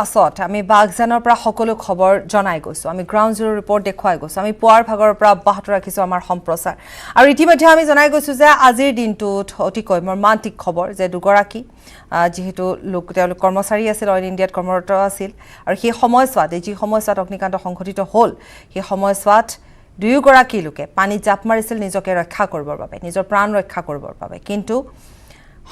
পাছত আমি বাগজানৰ পৰা সকলো খবৰ জনাই গৈছো আমি গ্ৰাউণ্ড জিৰো ৰিপৰ্ট দেখুৱাই গৈছো আমি পুৱাৰ ভাগৰ পৰা অব্যাহত ৰাখিছো আমাৰ সম্প্ৰচাৰ আৰু ইতিমধ্যে আমি জনাই গৈছো যে আজিৰ দিনটোত অতিকৈ মৰ্মান্তিক খবৰ যে দুগৰাকী যেহেতু লোক তেওঁলোক কৰ্মচাৰী আছিল অইল ইণ্ডিয়াত কৰ্মৰত আছিল আৰু সেই সময়ছোৱাত যি সময়ছোৱাত অগ্নিকাণ্ড সংঘটিত হ'ল সেই সময়ছোৱাত দুয়োগৰাকী লোকে পানীত জাপ মাৰিছিল নিজকে ৰক্ষা কৰিবৰ বাবে নিজৰ প্ৰাণ ৰক্ষা কৰিবৰ বাবে কিন্তু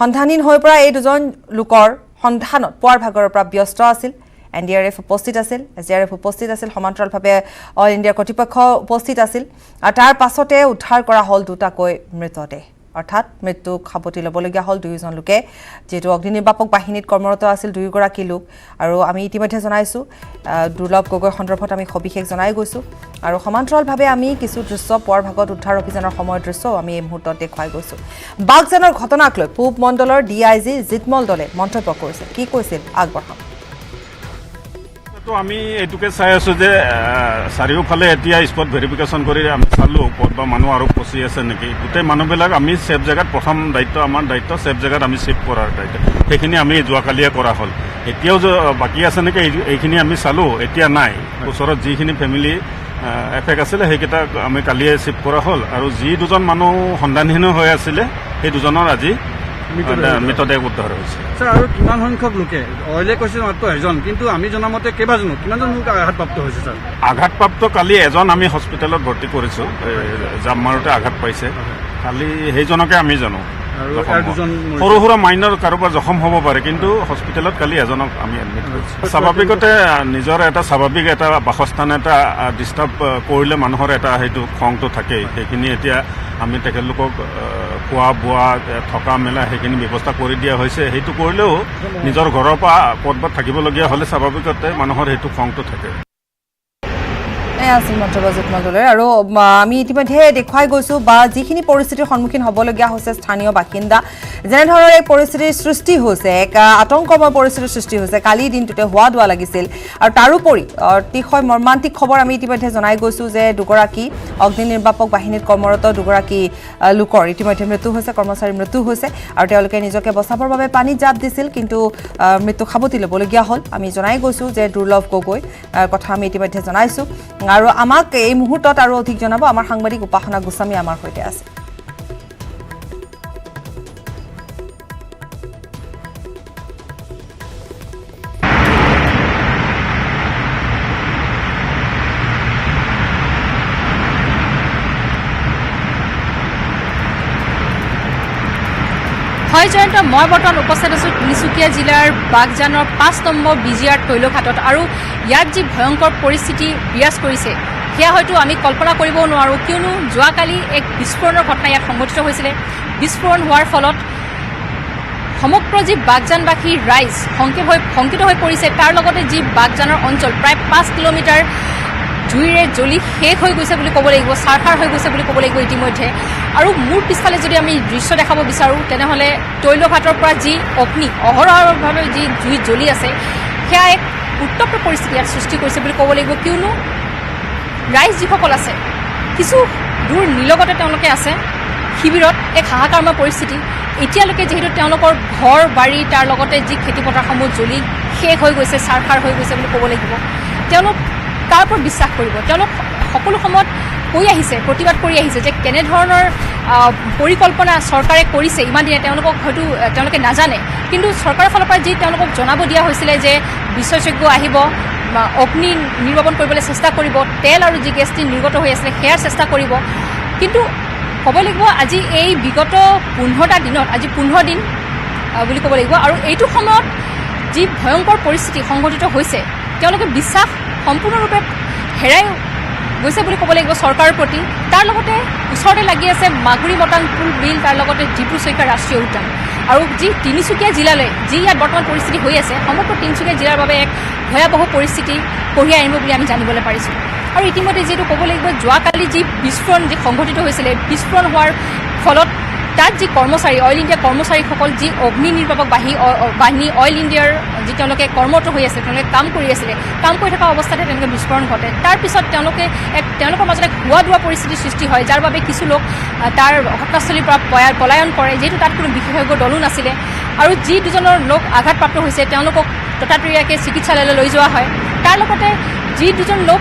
সন্ধানহীন হৈ পৰা এই দুজন লোকৰ সন্ধানত পুৱাৰ ভাগৰ পৰা ব্যস্ত আছিল এনডিআৰএফ উপস্থিত আছিল এছডিআৰএফ উপস্থিত আছিল সমান্তৰালভাৱে অল ইণ্ডিয়াৰ কৰ্তৃপক্ষ উপস্থিত আছিল আৰু তাৰ পাছতে উদ্ধাৰ কৰা হ'ল দুটাকৈ মৃতদেহ অৰ্থাৎ মৃত্যুক সাৱটি ল'বলগীয়া হ'ল দুয়োজন লোকে যেহেতু অগ্নি নিৰ্বাপক বাহিনীত কৰ্মৰত আছিল দুয়োগৰাকী লোক আৰু আমি ইতিমধ্যে জনাইছোঁ দুৰ্লভ গগৈ সন্দৰ্ভত আমি সবিশেষ জনাই গৈছোঁ আৰু সমান্তৰালভাৱে আমি কিছু দৃশ্য পুৱাৰ ভাগত উদ্ধাৰ অভিযানৰ সময়ৰ দৃশ্যও আমি এই মুহূৰ্তত দেখুৱাই গৈছোঁ বাগজানৰ ঘটনাক লৈ পূব মণ্ডলৰ ডিআইজি জিতমল দলে মন্তব্য কৰিছিল কি কৈছিল আগবঢ়াম আমি এটুকে চাই আছো যে চাৰিওফালে এতিয়া স্পট ভেৰিফিকেশ্যন কৰি আমি চালোঁ ক'ত বা মানুহ আৰু ফচি আছে নেকি গোটেই মানুহবিলাক আমি ছেফ জেগাত প্ৰথম দায়িত্ব আমাৰ দায়িত্ব ছেফ জেগাত আমি ছেফ কৰাৰ দায়িত্ব সেইখিনি আমি যোৱাকালিয়ে কৰা হ'ল এতিয়াও বাকী আছে নেকি এইখিনি আমি চালোঁ এতিয়া নাই ওচৰত যিখিনি ফেমিলি এফেক্ট আছিলে সেইকেইটা আমি কালিয়ে ছেফ কৰা হ'ল আৰু যি দুজন মানুহ সন্ধানহীন হৈ আছিলে সেই দুজনৰ আজি মৃতদেহ উদ্ধাৰ হৈছে ছাৰ আৰু কিমান সংখ্যক লোকে অইলে কৈছে মাত্ৰ এজন কিন্তু আমি জনামতে কেইবাজনো কিমানজন লোক আঘাতপ্ৰাপ্ত হৈছে ছাৰ আঘাতপ্ৰাপ্ত কালি এজন আমি হস্পিটেলত ভৰ্তি কৰিছোঁ জাপ মাৰোঁতে আঘাত পাইছে কালি সেইজনকে আমি জানো সৰু সুৰা মাইনৰ কাৰোবাৰ জখম হ'ব পাৰে কিন্তু হস্পিটেলত কালি এজনক আমি এডমিট কৰিছোঁ স্বাভাৱিকতে নিজৰ এটা স্বাভাৱিক এটা বাসস্থান এটা ডিষ্টাৰ্ব কৰিলে মানুহৰ এটা সেইটো খংটো থাকেই সেইখিনি এতিয়া আমি তেখেতলোকক খোৱা বোৱা থকা মেলা সেইখিনি ব্যৱস্থা কৰি দিয়া হৈছে সেইটো কৰিলেও নিজৰ ঘৰৰ পৰা ক'ৰবাত থাকিবলগীয়া হ'লে স্বাভাৱিকতে মানুহৰ সেইটো খংটো থাকে আছিল মন্তব্য জিতমল দলে আৰু আমি ইতিমধ্যে দেখুৱাই গৈছোঁ বা যিখিনি পৰিস্থিতিৰ সন্মুখীন হ'বলগীয়া হৈছে স্থানীয় বাসিন্দা যেনেধৰণৰ এই পৰিস্থিতিৰ সৃষ্টি হৈছে এক আতংকময় পৰিস্থিতিৰ সৃষ্টি হৈছে কালিৰ দিনটোতে হোৱা দোৱা লাগিছিল আৰু তাৰোপৰি অতিশয় মৰ্মান্তিক খবৰ আমি ইতিমধ্যে জনাই গৈছোঁ যে দুগৰাকী অগ্নি নিৰ্বাপক বাহিনীত কৰ্মৰত দুগৰাকী লোকৰ ইতিমধ্যে মৃত্যু হৈছে কৰ্মচাৰীৰ মৃত্যু হৈছে আৰু তেওঁলোকে নিজকে বচাবৰ বাবে পানীত জাপ দিছিল কিন্তু মৃত্যুক সাৱটি ল'বলগীয়া হ'ল আমি জনাই গৈছোঁ যে দুৰ্লভ গগৈ কথা আমি ইতিমধ্যে জনাইছোঁ আৰু আমাক এই মুহূৰ্তত আৰু অধিক জনাব আমাৰ সাংবাদিক উপাসনা গোস্বামী আমাৰ সৈতে আছে হয় জয়ন্ত মই বৰ্তমান উপস্থিত আছোঁ তিনিচুকীয়া জিলাৰ বাগজানৰ ৫ নম্বৰ বিজিআৰ তৈলঘাটত আৰু ইয়াত যি ভয়ংকৰ পৰিস্থিতি বিৰাজ কৰিছে সেয়া হয়তো আমি কল্পনা কৰিবও নোৱাৰোঁ কিয়নো যোৱাকালি এক বিস্ফোৰণৰ ঘটনা ইয়াত সংঘটিত হৈছিলে বিস্ফোৰণ হোৱাৰ ফলত সমগ্ৰ যি বাগজানবাসী ৰাইজ শংকিত হৈ পৰিছে তাৰ লগতে যি বাগজানৰ অঞ্চল প্ৰায় ৫ কিলোমিটাৰ জুইৰে জ্বলি শেষ হৈ গৈছে বুলি ক'ব লাগিব চাৰখাৰ হৈ গৈছে বুলি ক'ব লাগিব ইতিমধ্যে আৰু মোৰ পিছফালে যদি আমি দৃশ্য দেখাব বিচাৰোঁ তেনেহ'লে তৈলঘাটৰ পৰা যি অগ্নি অহৰহভাৱে যি জুই জ্বলি আছে সেয়া এক উত্তপ্ত পৰিস্থিতি ইয়াত সৃষ্টি কৰিছে বুলি ক'ব লাগিব কিয়নো ৰাইজ যিসকল আছে কিছু দূৰ নিলগতে তেওঁলোকে আছে শিবিৰত এক হাহাকাৰময় পৰিস্থিতি এতিয়ালৈকে যিহেতু তেওঁলোকৰ ঘৰ বাৰী তাৰ লগতে যি খেতিপথাৰসমূহ জ্বলি শেষ হৈ গৈছে চাৰখাৰ হৈ গৈছে বুলি ক'ব লাগিব তেওঁলোক তাৰ ওপৰত বিশ্বাস কৰিব তেওঁলোক সকলো সময়ত কৈ আহিছে প্ৰতিবাদ কৰি আহিছে যে কেনেধৰণৰ পৰিকল্পনা চৰকাৰে কৰিছে ইমান দিনে তেওঁলোকক হয়তো তেওঁলোকে নাজানে কিন্তু চৰকাৰৰ ফালৰ পৰা যি তেওঁলোকক জনাব দিয়া হৈছিলে যে বিশেষজ্ঞ আহিব অগ্নি নিৰ্বাপন কৰিবলৈ চেষ্টা কৰিব তেল আৰু যি গেছ নিৰ্গত হৈ আছিলে সেয়াৰ চেষ্টা কৰিব কিন্তু ক'ব লাগিব আজি এই বিগত 15টা দিনত আজি 15 দিন বুলি ক'ব লাগিব আৰু এইটো সময়ত যি ভয়ংকৰ পৰিস্থিতি সংঘটিত হৈছে তেওঁলোকে বিশ্বাস সম্পূৰ্ণৰূপে হেৰাই গৈছে বুলি ক'ব লাগিব চৰকাৰৰ প্ৰতি তাৰ লগতে ওচৰতে লাগি আছে মাগুৰী মটাংপুল বিল তাৰ লগতে ডিব্ৰু চৈখোৱা ৰাষ্ট্ৰীয় উদ্যান আৰু যি তিনিচুকীয়া জিলালৈ যি ইয়াত বৰ্তমান পৰিস্থিতি হৈ আছে সমগ্ৰ তিনিচুকীয়া জিলাৰ বাবে এক ভয়াৱহ পৰিস্থিতি কঢ়িয়াই আনিব বুলি আমি জানিবলৈ পাৰিছোঁ আৰু ইতিমধ্যে যিহেতু ক'ব লাগিব যোৱাকালি যি বিস্ফোৰণ যি সংঘটিত হৈছিলে বিস্ফোৰণ হোৱাৰ ফলত তাত যি কৰ্মচাৰী অইল ইণ্ডিয়া কৰ্মচাৰীসকল যি অগ্নি নিৰ্বাপক বাহিনী অইল ইণ্ডিয়াৰ যি তেওঁলোকে কৰ্মৰত হৈ আছে তেওঁলোকে কাম কৰি আছিলে কাম কৰি থকা অৱস্থাতে তেওঁলোকে বিস্ফোৰণ ঘটে তাৰপিছত তেওঁলোকৰ মাজতে হোৱা দোৱা পৰিস্থিতিৰ সৃষ্টি হয় যাৰ বাবে কিছু লোক তাৰ ঘটনাস্থলীৰ পৰা পলায়ন কৰে যিহেতু তাত কোনো বিশেষজ্ঞ দলো নাছিলে আৰু যি দুজনৰ লোক আঘাতপ্ৰাপ্ত হৈছে তেওঁলোকক ততাতৈয়াকৈ চিকিৎসালয়লৈ লৈ যোৱা হয়। তাৰ লগতে যি দুজন লোক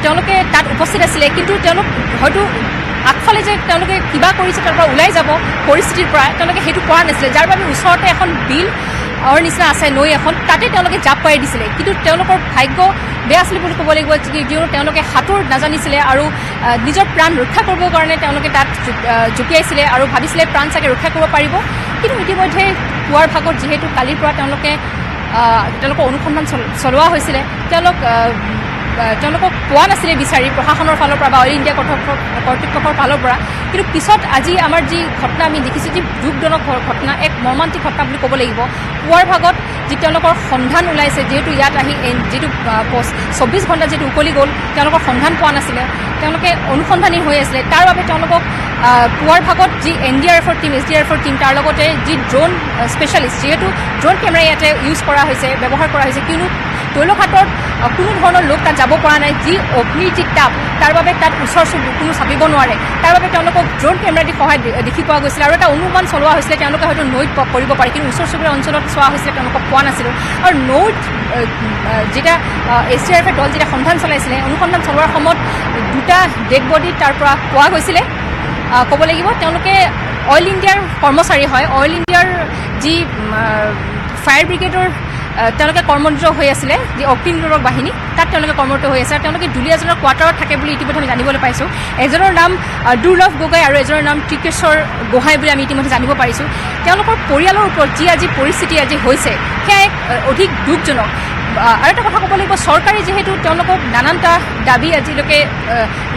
তেওঁলোকে তাত উপস্থিত আছিলে, কিন্তু তেওঁলোক হয়তো আগফালে যে তেওঁলোকে কিবা কৰিছে তাৰ পৰা ওলাই যাব পৰিস্থিতিৰ পৰা তেওঁলোকে সেইটো কৰা নাছিলে, যাৰ বাবে ওচৰতে এখন বিল নিচিনা আছে, নৈ এখন, তাতে তেওঁলোকে জাপ পাই দিছিলে। কিন্তু তেওঁলোকৰ ভাগ্য বেয়া আছিলে বুলি ক'ব লাগিব, কিয়নো তেওঁলোকে সাঁতোৰ নাজানিছিলে আৰু নিজৰ প্ৰাণ ৰক্ষা কৰিবৰ কাৰণে তেওঁলোকে তাত জঁপিয়াইছিলে আৰু ভাবিছিলে প্ৰাণ চাগে ৰক্ষা কৰিব পাৰিব। কিন্তু ইতিমধ্যে পুৱাৰ ভাগত যিহেতু কালিৰ পৰা তেওঁলোকৰ অনুসন্ধান চলোৱা হৈছিলে, তেওঁলোকক পোৱা নাছিলে বিচাৰি প্ৰশাসনৰ ফালৰ পৰা বা অল ইণ্ডিয়া কৰ্তৃপক্ষৰ ফালৰ পৰা। কিন্তু পিছত আজি আমাৰ যি ঘটনা আমি দেখিছোঁ, যি দুখজনক ঘটনা, এক মৰ্মান্তিক ঘটনা বুলি ক'ব লাগিব। পুৱাৰ ভাগত যি তেওঁলোকৰ সন্ধান ওলাইছে, যিহেতু ইয়াত আহি যিটো 24 ঘণ্টা যিটো উকলি গ'ল, তেওঁলোকৰ সন্ধান পোৱা নাছিলে, তেওঁলোকে অনুসন্ধানী হৈ আছিলে। তাৰ বাবে তেওঁলোকক পুৱাৰ ভাগত যি NDRFৰ টীম, SDRFৰ টীম, তাৰ লগতে যি ড্ৰোন স্পেচিয়েলিষ্ট, যিহেতু ড্ৰোন কেমেৰা ইয়াতে ইউজ কৰা হৈছে, ব্যৱহাৰ কৰা হৈছে, কিয়নো তৈলঘাটত কোনো ধৰণৰ লোক তাত যাব পৰা নাই। যি অগ্নিৰ যি তাপ, তাৰ বাবে তাত ওচৰ কোনো চাপিব নোৱাৰে, তাৰ বাবে তেওঁলোকক ড্ৰোন কেমেৰা দি সহায় দেখি পোৱা গৈছিলে। আৰু এটা অনুমান চলোৱা হৈছিলে তেওঁলোকে হয়তো নৈত কৰিব পাৰে, কিন্তু ওচৰ চুবুৰীয়া অঞ্চলত চোৱা হৈছিলে, তেওঁলোকক পোৱা নাছিলোঁ। আৰু নৈত যেতিয়া SDRFৰ দল যেতিয়া সন্ধান চলাইছিলে, অনুসন্ধান চলোৱাৰ সময়ত 2টা ডেড বডি তাৰ পৰা পোৱা গৈছিলে। ক'ব লাগিব তেওঁলোকে অইল ইণ্ডিয়াৰ কৰ্মচাৰী হয়। অইল ইণ্ডিয়াৰ যি ফায়াৰ ব্ৰিগেডৰ তেওঁলোকে কৰ্মৰত হৈ আছিলে, যি অগ্নিনিৰোধক বাহিনী, তাত তেওঁলোকে কৰ্মৰত হৈ আছে। আৰু তেওঁলোকে দুলীয়াজনৰ কোৱাৰ্টাৰত থাকে বুলি ইতিমধ্যে আমি জানিবলৈ পাইছোঁ। এজনৰ নাম দুৰ্লভ গগৈ আৰু এজনৰ নাম ত্ৰিকেশ্বৰ গোহাঁই বুলি আমি ইতিমধ্যে জানিব পাৰিছোঁ। তেওঁলোকৰ পৰিয়ালৰ ওপৰত যি আজি পৰিস্থিতি আজি হৈছে, সেয়া এক অধিক দুখজনক। আৰু এটা কথা ক'ব লাগিব, চৰকাৰে যিহেতু তেওঁলোকক নানানটা দাবী আজিলৈকে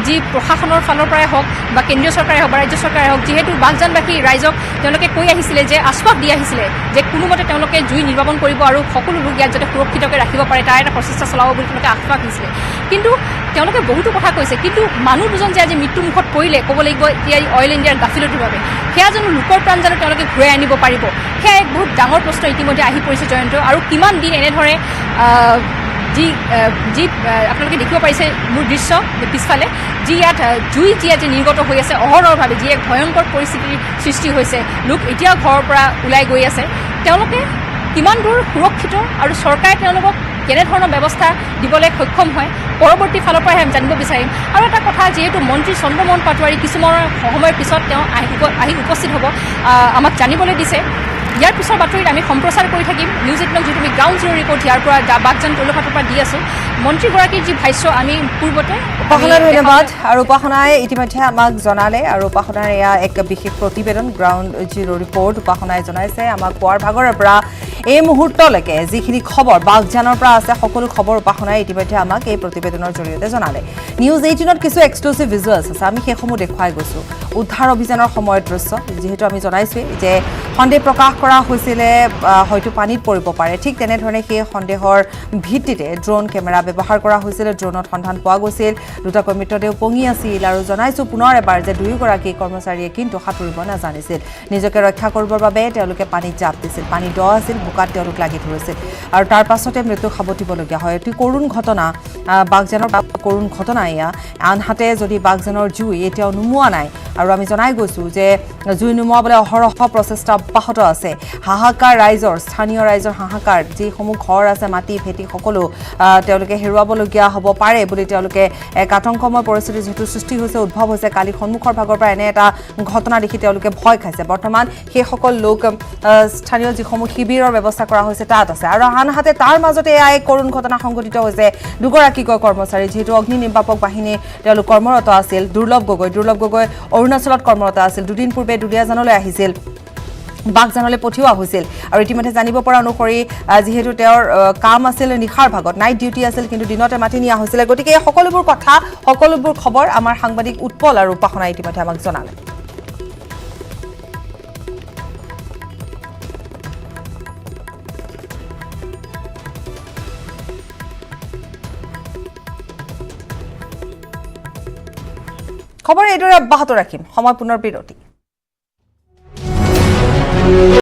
যি প্ৰশাসনৰ ফালৰ পৰাই হওক বা কেন্দ্ৰীয় চৰকাৰে হওক বা ৰাজ্য চৰকাৰে হওক, যিহেতু বাগজানবাসী ৰাইজক তেওঁলোকে কৈ আহিছিলে, যে আশ্বাস দি আহিছিলে যে কোনোমতে তেওঁলোকে জুই নিৰ্বাপন কৰিব আৰু সকলো লোক ইয়াত যাতে সুৰক্ষিতকৈ ৰাখিব পাৰে, তাৰ এটা প্ৰচেষ্টা চলাব বুলি তেওঁলোকে আশ্বাস দিছিলে। কিন্তু তেওঁলোকে বহুতো কথা কৈছে, কিন্তু মানুহ দুজন যে আজি মৃত্যুমুখত পৰিলে, ক'ব লাগিব এতিয়া অইল ইণ্ডিয়াৰ গাফিলতিৰ বাবে, সেয়া জানো লোকৰ প্ৰাণ জানো তেওঁলোকে ঘূৰাই আনিব পাৰিব? সেয়া এক বহুত ডাঙৰ প্ৰশ্ন ইতিমধ্যে আহি পৰিছে জয়ন্ত। আৰু কিমান দিন এনেধৰণে যি আপোনালোকে দেখিব পাৰিছে মোৰ দৃশ্য পিছফালে, যি ইয়াত জুই যি আজি নিৰ্গত হৈ আছে অহৰহভাৱে, যি এক ভয়ংকৰ পৰিস্থিতিৰ সৃষ্টি হৈছে, লোক এতিয়াও ঘৰৰ পৰা ওলাই গৈ আছে। তেওঁলোকে কিমান দূৰ সুৰক্ষিত আৰু চৰকাৰে তেওঁলোকক কেনেধৰণৰ ব্যৱস্থা দিবলৈ সক্ষম হয়, পৰৱৰ্তী ফালৰ পৰাহে আমি জানিব বিচাৰিম। আৰু এটা কথা, যিহেতু মন্ত্ৰী চন্দ্ৰমোহন পাটোৱাৰী কিছুমান সময়ৰ পিছত তেওঁ আহি উপস্থিত হ'ব, আমাক জানিবলৈ দিছে। ইয়াৰ পিছৰ বাতৰিত আমি সম্প্ৰচাৰ কৰি থাকিম নিউজ 18ক, যিটো আমি গ্ৰাউণ্ড জিৰ' ৰিপৰ্ট ইয়াৰ পৰা বাগজান তৈলঘাটৰ পৰা দি আছোঁ। মন্ত্ৰীগৰাকীৰ যি ভাষ্য আমি পূৰ্বতে উপাসনা, ধন্যবাদ। আৰু উপাসনাই ইতিমধ্যে আমাক জনালে, আৰু উপাসনাৰ এয়া এক বিশেষ প্ৰতিবেদন, গ্ৰাউণ্ড জিৰ' ৰিপৰ্ট। উপাসনাই জনাইছে আমাক পুৱাৰ ভাগৰে পৰা এই মুহূৰ্তলৈকে যিখিনি খবৰ বাগজানৰ পৰা আছে, সকলো খবৰ উপাসনাই ইতিমধ্যে আমাক এই প্ৰতিবেদনৰ জৰিয়তে জনালে। নিউজ 18ত কিছু এক্সক্লুচিভ ভিজুৱেলছ আছে, আমি সেইসমূহ দেখুৱাই গৈছোঁ। উদ্ধাৰ অভিযানৰ সময়ৰ দৃশ্য, যিহেতু আমি জনাইছোঁৱেই যে সন্দেহ প্ৰকাশ কৰা হৈছিলে হয়তো পানীত পৰিব পাৰে, ঠিক তেনেধৰণে সেই সন্দেহৰ ভিত্তিতে ড্ৰোন কেমেৰা ব্যৱহাৰ কৰা হৈছিল। ড্ৰোনত সন্ধান পোৱা গৈছিল, দুটাকৈ মৃতদেহ উপঙি আছিল। আৰু জনাইছোঁ পুনৰ এবাৰ যে দুয়োগৰাকী কৰ্মচাৰীয়ে কিন্তু সাঁতুৰিব নাজানিছিল। নিজকে ৰক্ষা কৰিবৰ বাবে তেওঁলোকে পানীত জাপ দিছিল, পানী দ আছিল, বোকাত তেওঁলোক লাগি ধৰিছিল, আৰু তাৰ পাছতে মৃত্যুক সাৱটিবলগীয়া হয়। অতি কৰুণ ঘটনা, বাগজানৰ কৰুণ ঘটনা এয়া। আনহাতে যদি বাগজানৰ জুই এতিয়াও নুমুৱা নাই, আৰু আমি জনাই গৈছোঁ যে জুই নুমুৱাবলৈ অহৰহ প্ৰচেষ্টা অব্যাহত আছে। হাহাকাৰ ৰাইজৰ, স্থানীয় ৰাইজৰ হাহাকাৰ, যিসমূহ ঘৰ আছে, মাটি ভেটি সকলো তেওঁলোকে হেৰুৱাবলগীয়া হ'ব পাৰে বুলি তেওঁলোকে এক আতংকময় পৰিস্থিতি যিহেতু সৃষ্টি হৈছে, উদ্ভৱ হৈছে। কালি সন্মুখৰ ভাগৰ পৰা এনে এটা ঘটনা দেখি তেওঁলোকে ভয় খাইছে। বৰ্তমান সেইসকল লোক স্থানীয় যিসমূহ শিবিৰৰ ব্যৱস্থা কৰা হৈছে তাত আছে। আৰু আনহাতে তাৰ মাজতে এয়া এক কৰুণ ঘটনা সংঘটিত হৈছে। দুগৰাকীকৈ কৰ্মচাৰী, যিহেতু অগ্নি নিৰ্বাপক বাহিনী তেওঁলোক কৰ্মৰত আছিল। দুৰ্লভ গগৈ অৰুণাচলত কৰ্মৰত আছিল, দুদিন পূৰ্বে দুলীয়াজানলৈ আহিছিল, বাগজানলৈ পঠিওৱা হৈছিল। আৰু ইতিমধ্যে জানিব পৰা অনুসৰি যিহেতু তেওঁৰ কাম আছিল নিশাৰ ভাগত, নাইট ডিউটি আছিল, কিন্তু দিনতে মাতি নিয়া হৈছিলে। গতিকে এই সকলোবোৰ কথা, সকলোবোৰ খবৰ আমাৰ সাংবাদিক উৎপল আৰু উপাসনাই ইতিমধ্যে আমাক জনালে। খবৰ এইদৰে অব্যাহত ৰাখিম, সময় পুনৰ বিৰতি।